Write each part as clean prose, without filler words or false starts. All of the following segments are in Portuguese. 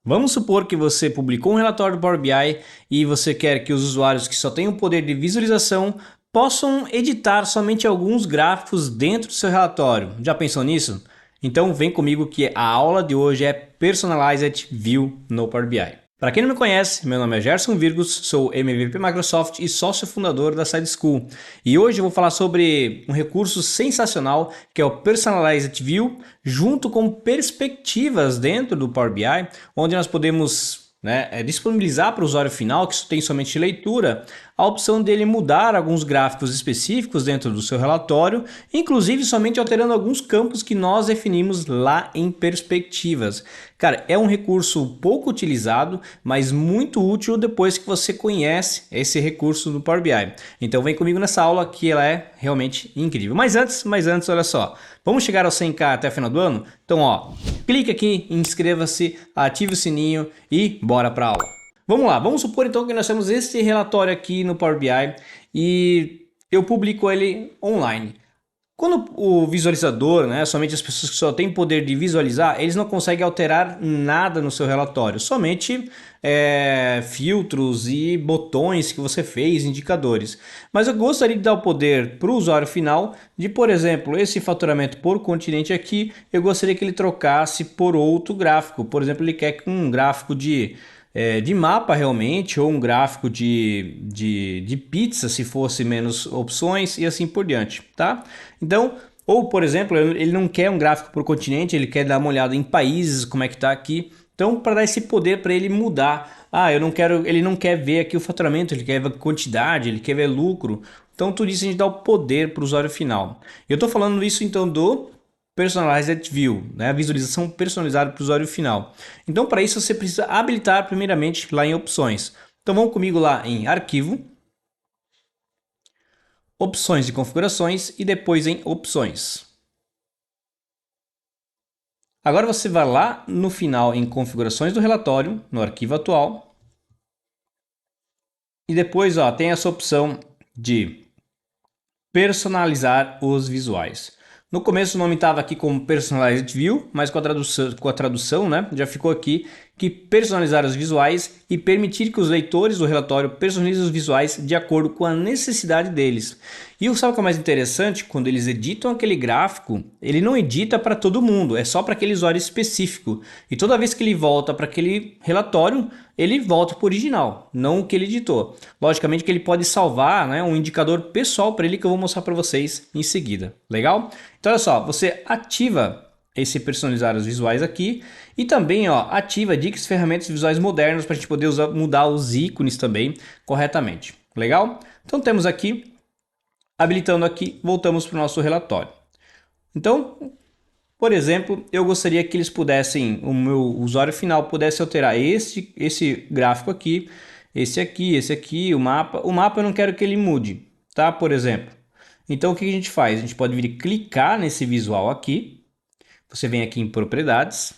Vamos supor que você publicou um relatório do Power BI e você quer que os usuários que só têm o poder de visualização possam editar somente alguns gráficos dentro do seu relatório. Já pensou nisso? Então vem comigo que a aula de hoje é Personalized View no Power BI. Para quem não me conhece, meu nome é Gerson Virgus, sou MVP Microsoft e sócio fundador da Side School. E hoje eu vou falar sobre um recurso sensacional que é o Personalized View, junto com perspectivas dentro do Power BI, onde nós podemos disponibilizar para o usuário final, que tem somente leitura, a opção dele mudar alguns gráficos específicos dentro do seu relatório, inclusive somente alterando alguns campos que nós definimos lá em perspectivas. Cara, é um recurso pouco utilizado, mas muito útil depois que você conhece esse recurso do Power BI. Então vem comigo nessa aula que ela é realmente incrível. Mas antes, olha só, vamos chegar ao 100k até o final do ano? Então, ó, clique aqui, inscreva-se, ative o sininho e bora para a aula. Vamos lá, vamos supor então que nós temos esse relatório aqui no Power BI e eu publico ele online. Quando o visualizador, somente as pessoas que só têm poder de visualizar, eles não conseguem alterar nada no seu relatório, somente filtros e botões que você fez, indicadores. Mas eu gostaria de dar o poder para o usuário final de, por exemplo, esse faturamento por continente aqui, eu gostaria que ele trocasse por outro gráfico. Por exemplo, ele quer que um gráfico de mapa realmente, ou um gráfico de pizza se fosse menos opções e assim por diante, tá? Então, ou por exemplo, ele não quer um gráfico por continente, ele quer dar uma olhada em países, como é que tá aqui. Então, para dar esse poder para ele mudar, ele não quer ver aqui o faturamento, ele quer ver quantidade, ele quer ver lucro. Então, tudo isso a gente dá o poder para o usuário final. Eu estou falando isso então do Personalized View, a visualização personalizada para o usuário final. Então, para isso, você precisa habilitar primeiramente lá em opções. Então, vamos comigo lá em arquivo, opções de configurações e depois em opções. Agora você vai lá no final em configurações do relatório, no arquivo atual. E depois tem essa opção de personalizar os visuais. No começo o nome estava aqui como Personalized View, mas com a tradução já ficou aqui que personalizar os visuais e permitir que os leitores do relatório personalizem os visuais de acordo com a necessidade deles. E sabe o que é mais interessante? Quando eles editam aquele gráfico, ele não edita para todo mundo, é só para aquele usuário específico. E toda vez que ele volta para aquele relatório, ele volta para o original, não o que ele editou. Logicamente que ele pode salvar um indicador pessoal para ele que eu vou mostrar para vocês em seguida. Legal? Então olha só, você ativa esse personalizar os visuais aqui e também ativa dicas e ferramentas visuais modernas para a gente poder mudar os ícones também corretamente. Legal? Então temos aqui, habilitando aqui, voltamos para o nosso relatório. Então, por exemplo, eu gostaria que eles pudessem, o meu usuário final pudesse alterar esse gráfico aqui, esse aqui, o mapa. O mapa eu não quero que ele mude, tá? Por exemplo. Então o que a gente faz? A gente pode vir e clicar nesse visual aqui. Você vem aqui em propriedades.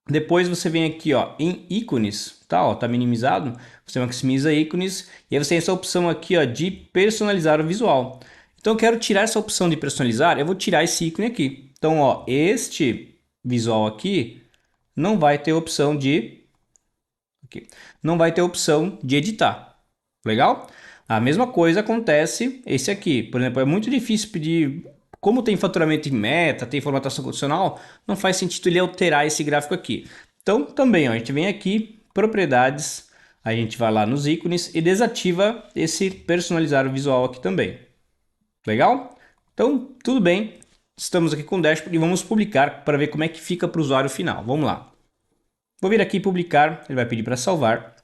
Depois você vem aqui em ícones, tá minimizado. Você maximiza ícones e aí você tem essa opção aqui de personalizar o visual. Então eu quero tirar essa opção de personalizar, eu vou tirar esse ícone aqui. Então este visual aqui não vai ter opção de editar. Legal? A mesma coisa acontece esse aqui. Por exemplo, é muito difícil pedir, como tem faturamento em meta, tem formatação condicional, não faz sentido ele alterar esse gráfico aqui. Então também a gente vem aqui, propriedades, a gente vai lá nos ícones e desativa esse personalizar o visual aqui também. Legal? Então tudo bem, estamos aqui com o dashboard e vamos publicar para ver como é que fica para o usuário final. Vamos lá. Vou vir aqui publicar, ele vai pedir para salvar.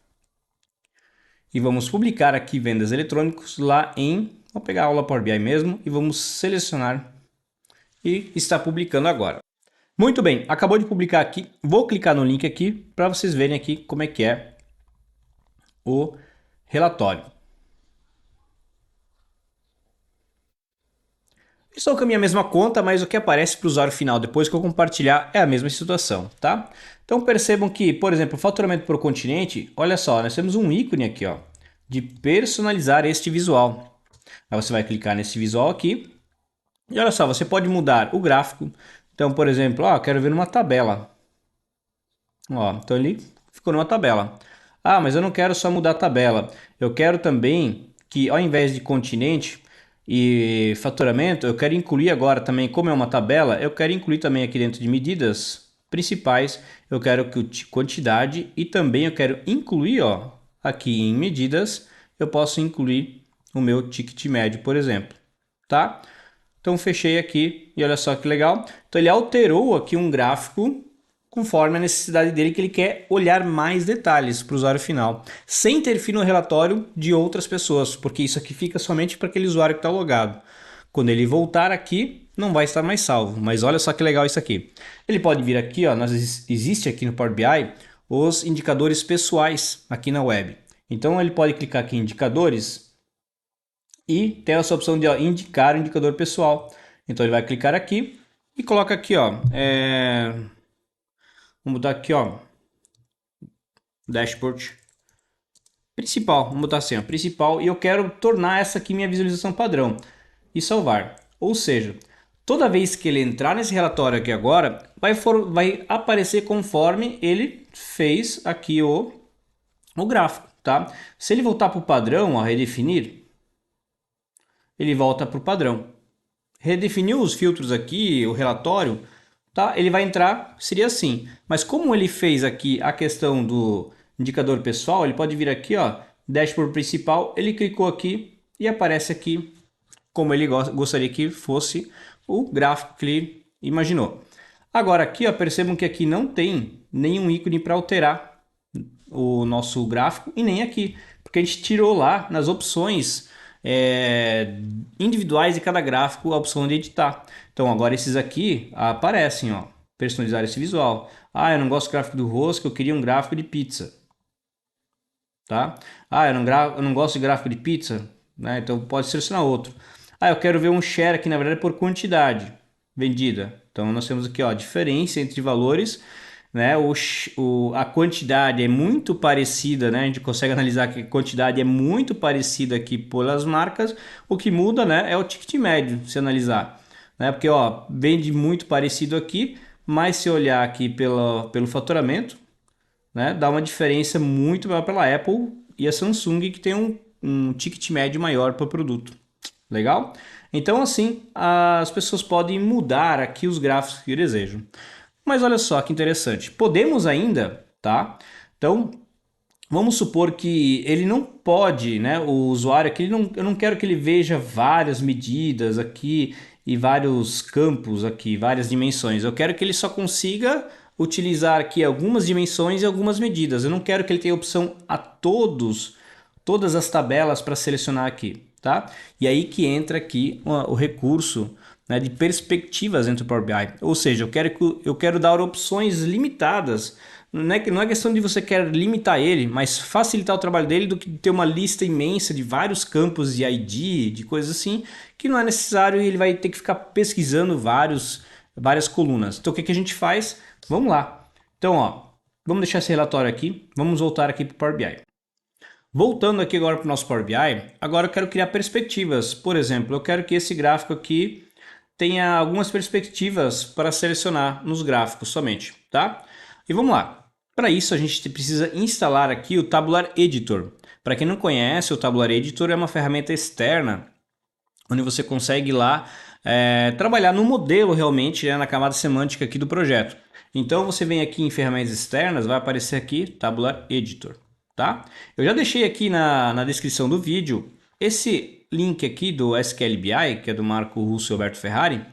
E vamos publicar aqui vendas eletrônicos lá vamos pegar a aula Power BI mesmo e vamos selecionar e está publicando agora. Muito bem, acabou de publicar aqui, vou clicar no link aqui para vocês verem aqui como é que é o relatório. Estou com a minha mesma conta, mas o que aparece para o usuário final depois que eu compartilhar é a mesma situação, tá? Então percebam que, por exemplo, faturamento por continente, olha só, nós temos um ícone aqui, de personalizar este visual. Aí você vai clicar nesse visual aqui e olha só, você pode mudar o gráfico. Então, por exemplo, eu quero ver uma tabela. Ó, então ele ficou numa tabela. Ah, mas eu não quero só mudar a tabela. Eu quero também que ao invés de continente e faturamento, eu quero incluir agora também, como é uma tabela, eu quero incluir também aqui dentro de medidas principais, eu quero que o quantidade e também eu quero incluir, ó, aqui em medidas, eu posso incluir o meu ticket médio, por exemplo, tá? Então fechei aqui e olha só que legal. Então ele alterou aqui um gráfico conforme a necessidade dele, que ele quer olhar mais detalhes para o usuário final, sem interferir no relatório de outras pessoas, porque isso aqui fica somente para aquele usuário que está logado. Quando ele voltar aqui, não vai estar mais salvo, mas olha só que legal isso aqui. Ele pode vir aqui, ó, existe aqui no Power BI os indicadores pessoais aqui na web. Então ele pode clicar aqui em indicadores e tem essa opção de, ó, indicar o indicador pessoal. Então ele vai clicar aqui e coloca aqui, ó, vamos botar aqui, ó, dashboard principal, vamos botar assim, ó, principal, e eu quero tornar essa aqui minha visualização padrão e salvar. Ou seja, toda vez que ele entrar nesse relatório aqui agora, vai aparecer conforme ele fez aqui o gráfico, tá? Se ele voltar para o padrão, ó, redefinir, ele volta para o padrão. Redefiniu os filtros aqui, o relatório, tá? Ele vai entrar, seria assim. Mas como ele fez aqui a questão do indicador pessoal, ele pode vir aqui, ó, dashboard principal, ele clicou aqui e aparece aqui como ele gostaria que fosse o gráfico que ele imaginou. Agora aqui, ó, percebam que aqui não tem nenhum ícone para alterar o nosso gráfico e nem aqui, porque a gente tirou lá nas opções individuais de cada gráfico a opção de editar. Então agora esses aqui aparecem, ó, personalizar esse visual. Ah, eu não gosto do gráfico do rosto, eu queria um gráfico de pizza. Tá? Ah, eu não gosto de gráfico de pizza, né? Então pode selecionar outro. Ah, eu quero ver um share aqui, na verdade, por quantidade vendida. Então nós temos aqui, ó, a diferença entre valores, né? A quantidade é muito parecida, né? A gente consegue analisar que a quantidade é muito parecida aqui pelas marcas. O que muda, né, é o ticket médio, se analisar, né? Porque, ó, vende muito parecido aqui, mas se olhar aqui pelo faturamento, né, dá uma diferença muito maior pela Apple e a Samsung, que tem um ticket médio maior para o produto. Legal? Então, assim, as pessoas podem mudar aqui os gráficos que desejam. Mas olha só que interessante. Podemos ainda, tá? Então, vamos supor que ele não pode, né? O usuário aqui, eu não quero que ele veja várias medidas aqui e vários campos aqui, várias dimensões. Eu quero que ele só consiga utilizar aqui algumas dimensões e algumas medidas. Eu não quero que ele tenha opção a todas as tabelas para selecionar aqui, tá? E aí que entra aqui o recurso, né, de perspectivas dentro do Power BI. Ou seja, eu quero dar opções limitadas. Não é questão de você querer limitar ele, mas facilitar o trabalho dele do que ter uma lista imensa de vários campos de ID, de coisas assim, que não é necessário e ele vai ter que ficar pesquisando várias colunas. Então o que a gente faz? Vamos lá. Então, ó, vamos deixar esse relatório aqui, vamos voltar aqui para o Power BI. Voltando aqui agora para o nosso Power BI, agora eu quero criar perspectivas. Por exemplo, eu quero que esse gráfico aqui tenha algumas perspectivas para selecionar nos gráficos somente, tá? E vamos lá. Para isso a gente precisa instalar aqui o Tabular Editor. Para quem não conhece, o Tabular Editor é uma ferramenta externa onde você consegue lá trabalhar no modelo realmente, né, na camada semântica aqui do projeto. Então você vem aqui em ferramentas externas, vai aparecer aqui Tabular Editor, tá? Eu já deixei aqui na descrição do vídeo esse link aqui do SQL BI, que é do Marco Russo e Alberto Ferrari,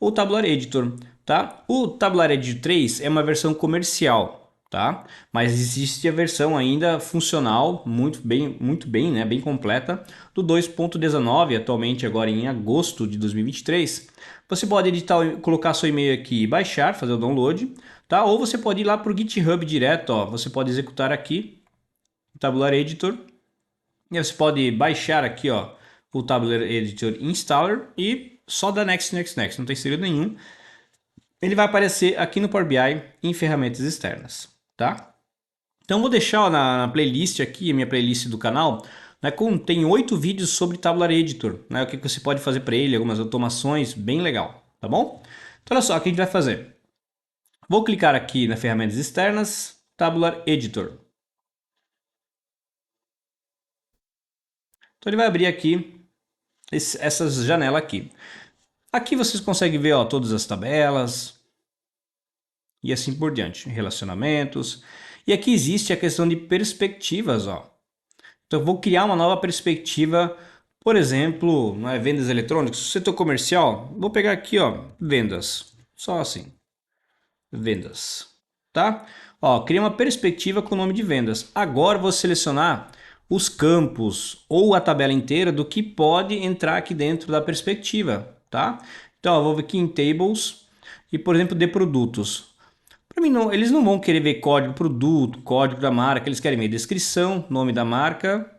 o Tabular Editor, tá? O Tabular Editor 3 é uma versão comercial, tá? Mas existe a versão ainda funcional, muito bem, né? Bem completa, do 2.19, atualmente agora em agosto de 2023. Você pode editar, colocar seu e-mail aqui e baixar, fazer o download, tá? Ou você pode ir lá para o GitHub direto, ó. Você pode executar aqui o Tabular Editor. E você pode baixar aqui, ó, o Tabular Editor Installer e só dar Next, Next, Next. Não tem segredo nenhum. Ele vai aparecer aqui no Power BI em ferramentas externas, tá? Então vou deixar, ó, na playlist aqui, a minha playlist do canal, né, tem 8 vídeos sobre Tabular Editor, né, o que você pode fazer para ele, algumas automações, bem legal, tá bom? Então olha só, o que a gente vai fazer. Vou clicar aqui nas ferramentas externas, Tabular Editor. Então ele vai abrir aqui essas janelas aqui. Aqui vocês conseguem ver, ó, todas as tabelas e assim por diante, relacionamentos. E aqui existe a questão de perspectivas, ó. Então eu vou criar uma nova perspectiva, por exemplo, não é, vendas eletrônicas, setor comercial. Vou pegar aqui, ó, vendas, só assim, vendas, tá? Ó, cria uma perspectiva com o nome de vendas. Agora vou selecionar os campos ou a tabela inteira do que pode entrar aqui dentro da perspectiva, tá? Então, ó, vou vir aqui em Tables e, por exemplo, de produtos. Para mim, não, eles não vão querer ver código do produto, código da marca, eles querem ver descrição, nome da marca,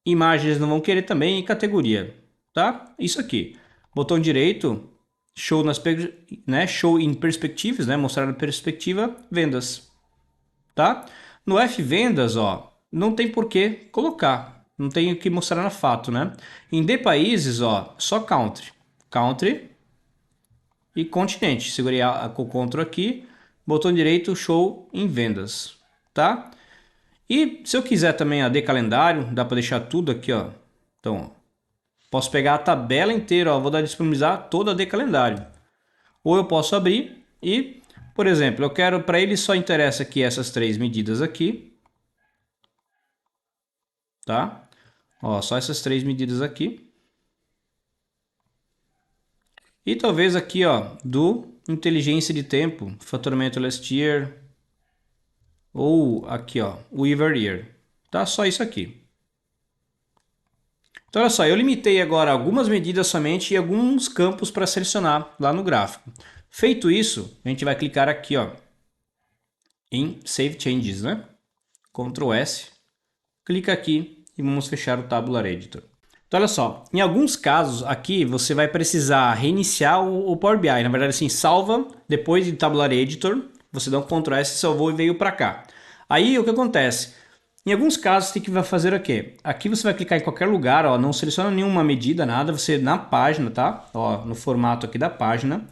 imagem eles não vão querer também e categoria, tá? Isso aqui. Botão direito, show show in perspectives, né? Mostrar a perspectiva, vendas, tá? No F vendas, ó, não tem por que colocar, não tem o que mostrar na fato, né? Em D países, ó, só country, country e continente. Segurei com o Ctrl aqui, botão direito, show em vendas, tá? E se eu quiser também AD calendário, dá para deixar tudo aqui, ó. Então, ó, posso pegar a tabela inteira, ó, vou dar disponibilizar toda a AD calendário. Ou eu posso abrir e, por exemplo, eu quero, para ele só interessa aqui essas três medidas aqui, tá? Ó, só essas três medidas aqui. E talvez aqui, ó, do inteligência de tempo, faturamento last year, ou aqui, ó, o Ever Year, tá? Só isso aqui. Então, olha só, eu limitei agora algumas medidas somente e alguns campos para selecionar lá no gráfico. Feito isso, a gente vai clicar aqui, ó, em Save Changes, né? Ctrl S, clica aqui e vamos fechar o Tabular Editor. Então, olha só, em alguns casos aqui você vai precisar reiniciar o Power BI. Na verdade, assim, salva depois de Tabular Editor, você dá um Ctrl S, salvou e veio para cá. Aí, o que acontece? Em alguns casos, tem que fazer o quê? Aqui você vai clicar em qualquer lugar, ó, não seleciona nenhuma medida, nada, você na página, tá? Ó, no formato aqui da página.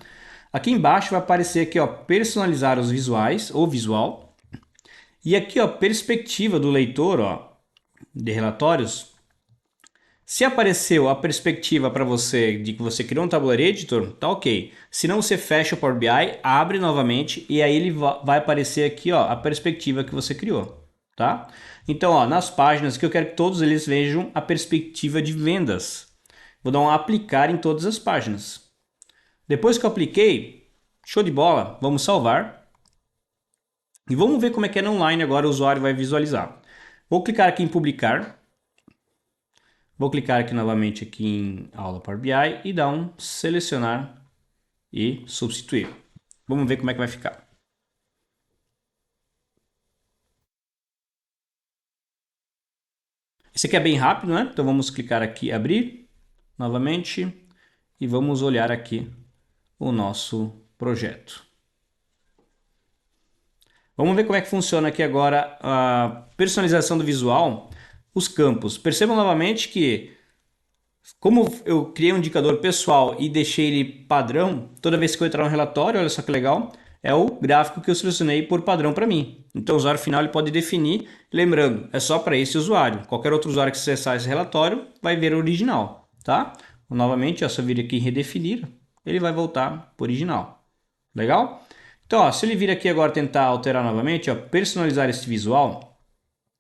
Aqui embaixo vai aparecer aqui, ó, personalizar os visuais, ou visual. E aqui, ó, perspectiva do leitor, ó, de relatórios. Se apareceu a perspectiva para você de que você criou um Tabular Editor, tá ok. Se não, você fecha o Power BI, abre novamente e aí ele vai aparecer aqui, ó, a perspectiva que você criou, tá? Então, ó, nas páginas que eu quero que todos eles vejam a perspectiva de vendas. Vou dar um aplicar em todas as páginas. Depois que eu apliquei, show de bola, vamos salvar. E vamos ver como é que é no online agora o usuário vai visualizar. Vou clicar aqui em publicar. Vou clicar aqui novamente aqui em aula Power BI e dar um selecionar e substituir. Vamos ver como é que vai ficar. Esse aqui é bem rápido, né? Então vamos clicar aqui abrir novamente e vamos olhar aqui o nosso projeto. Vamos ver como é que funciona aqui agora a personalização do visual, os campos. Percebam novamente que, como eu criei um indicador pessoal e deixei ele padrão, toda vez que eu entrar no relatório, olha só que legal, é o gráfico que eu selecionei por padrão para mim. Então o usuário final ele pode definir, lembrando, é só para esse usuário. Qualquer outro usuário que acessar esse relatório vai ver o original, tá? Novamente, se eu vir aqui em redefinir, ele vai voltar para o original. Legal? Então, ó, se ele vir aqui agora tentar alterar novamente, ó, personalizar esse visual,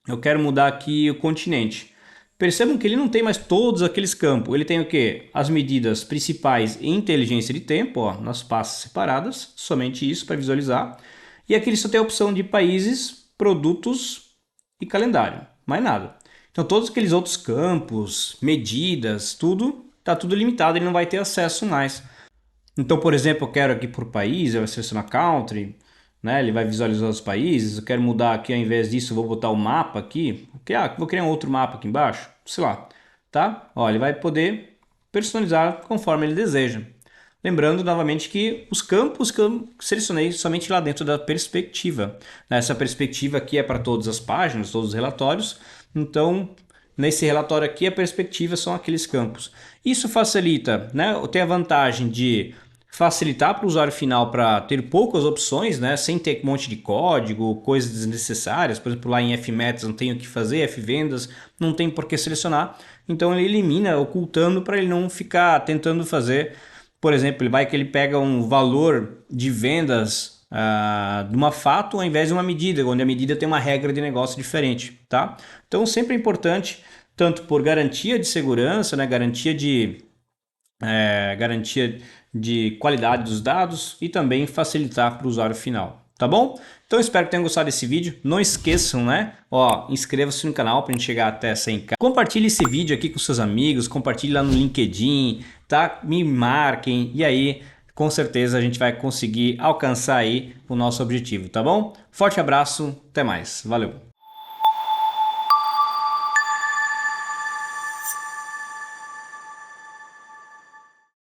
eu quero mudar aqui o continente. Percebam que ele não tem mais todos aqueles campos. Ele tem o quê? As medidas principais e inteligência de tempo, ó, nas pastas separadas, somente isso para visualizar. E aqui ele só tem a opção de países, produtos e calendário, mais nada. Então todos aqueles outros campos, medidas, tudo, está tudo limitado, ele não vai ter acesso mais. Então, por exemplo, eu quero aqui por país, eu vou selecionar country, né? Ele vai visualizar os países. Eu quero mudar aqui, ao invés disso, eu vou botar o mapa aqui. Vou criar um outro mapa aqui embaixo, sei lá, tá? Ó, ele vai poder personalizar conforme ele deseja. Lembrando novamente que os campos que eu selecionei somente lá dentro da perspectiva. Essa perspectiva aqui é para todas as páginas, todos os relatórios. Então, nesse relatório aqui, a perspectiva são aqueles campos. Isso facilita, né? Tem a vantagem de facilitar para o usuário final para ter poucas opções, né, sem ter um monte de código, coisas desnecessárias. Por exemplo, lá em Fmetas não tem o que fazer, Fvendas não tem por que selecionar. Então ele elimina ocultando para ele não ficar tentando fazer. Por exemplo, ele pega um valor de vendas de uma fato ao invés de uma medida, onde a medida tem uma regra de negócio diferente, tá? Então sempre é importante, tanto por garantia de segurança, né, garantia de qualidade dos dados e também facilitar para o usuário final, tá bom? Então espero que tenham gostado desse vídeo. Não esqueçam, né? Ó, inscreva-se no canal para a gente chegar até 100k. Compartilhe esse vídeo aqui com seus amigos, compartilhe lá no LinkedIn, tá? Me marquem e aí com certeza a gente vai conseguir alcançar aí o nosso objetivo, tá bom? Forte abraço, até mais, valeu!